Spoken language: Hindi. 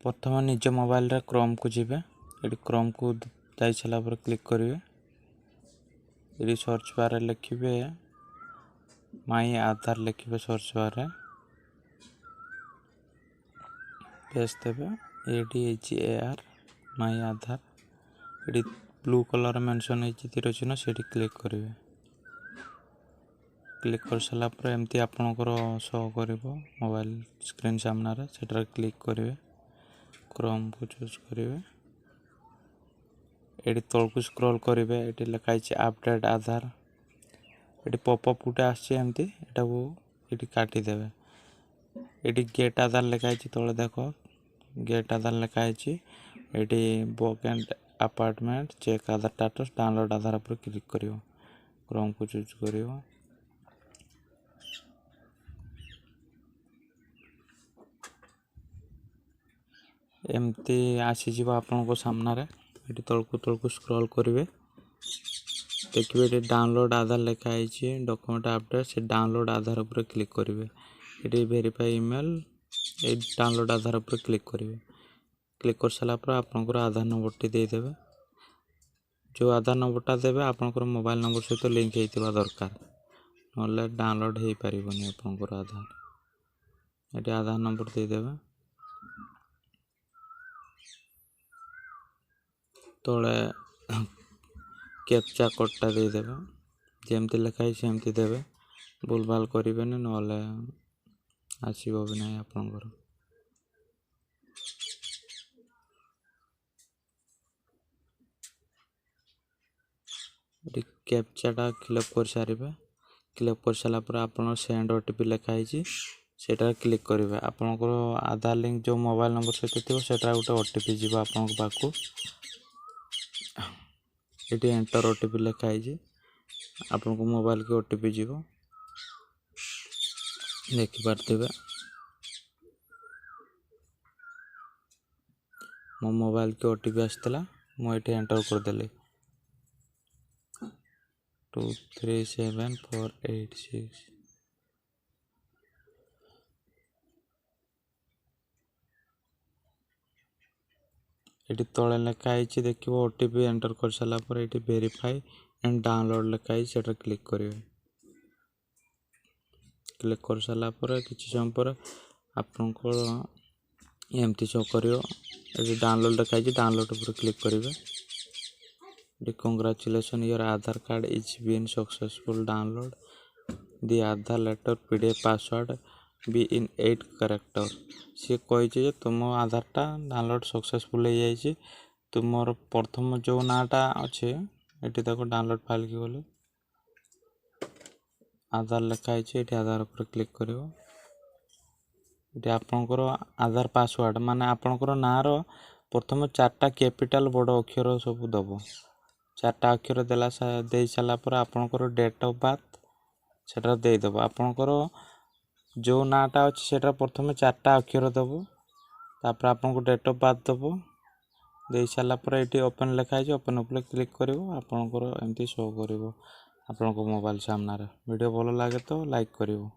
प्रथम निज मोबाइल रे क्रोम को जीवे ये क्रोम को जाई सारा पर क्लिक करेंगे। ये सर्च बार लिखे माई आधार लिखे सर्च बार पेस्ट देवे ADHAR माई आधार ये ब्लू कलर मेंशन होती तीर चिन्ह से क्लिक करेंगे। क्लिक कर सारा पर एमती आपणकर शो कर मोबाइल स्क्रीन सामने से क्लिक करेंगे। क्रोम को चूज करेंगे। ये तल को स्क्रॉल करेंगे। ये लिखाई अपडेट आधार ये पॉपअप गोटे आमती ये काटिदेवे। ये गेट आधार लिखाई तले देख गेट आधार लिखाई ये book an appointment check Aadhaar status download Aadhaar पर क्लिक कर क्रोम को चूज कर एमती आसीज आपण सामने ये तलको स्क्रॉल करेंगे। देखिए ये डाउनलोड आधार लिखाई डॉक्यूमेंट अपडेट से डाउनलोड आधार पर क्लिक करेंगे। ये वेरीफाई ईमेल ये डाउनलोड आधार पर क्लिक करेंगे। क्लिक कर सारा पर आपंकर आधार नंबर टी देदेवे। जो आधार नंबरटा देवे आपंकर मोबाइल नंबर सहित लिंक होता दरकार ना डाउनलोड हो पारनी आपंकर आधार। ये आधार नंबर देदेवे। तले कैप्चा कोडटा देदेवे जमती लिखाई सेमती देवे भूल भाल करेंगे ना आसब भी ना आपंकर। कैप्चाटा फिलअप कर सारे। फिलअप कर सारा पर आप सेंड OTP लिखाई सेटा क्लिक करेंगे। आपंकर आधार लिंक जो मोबाइल नंबर सहित थी से गोटे OTP जीव आपण पाखु। ये एंटर OTP लिखाई आपन को मोबाइल के OTP जीव देखिपारे। मो मोबाइल के OTP आसला मुझे एंटर करदेली 237486। ये तले लिखाई देखिए OTP एंटर कर सारा पर ये वेरीफाई एंड डाउनलोड लिखाई से क्लिक करेंगे। क्लिक कर सारा पर किसी समय पर आपको एमती शो कर डाउनलोड लिखाई डाउनलोड पर क्लिक करेंगे। Congratulation your Aadhaar card is been successful download the Aadhaar letter PDF password be in 8 character. सी कही तुम आधारटा डाउनलोड सक्सेसफुल हो जाए। तुम प्रथम जो नाटा अच्छे ये देखो डाउनलोड फाइल की गले आधार लिखाई ये आधार पर क्लिक कर आपणकर आधार पासवर्ड माने आपणकर नार प्रथम 4टा कैपिटल बड़ अक्षर सब दब 4टा अक्षर दे सारा पर आपणकर डेट ऑफ बर्थ सेटा देदेव। आपणकर जो नाटा अच्छे से प्रथम 4टा अक्षर दब तापर आपको डेट ऑफ बर्थ दब दे सारा पर ये ओपन लिखाई ओपन उपर क्लिक कर आपणकर एमती शो कर आपणको मोबाइल सामने। वीडियो भल लगे तो लाइक करिवो।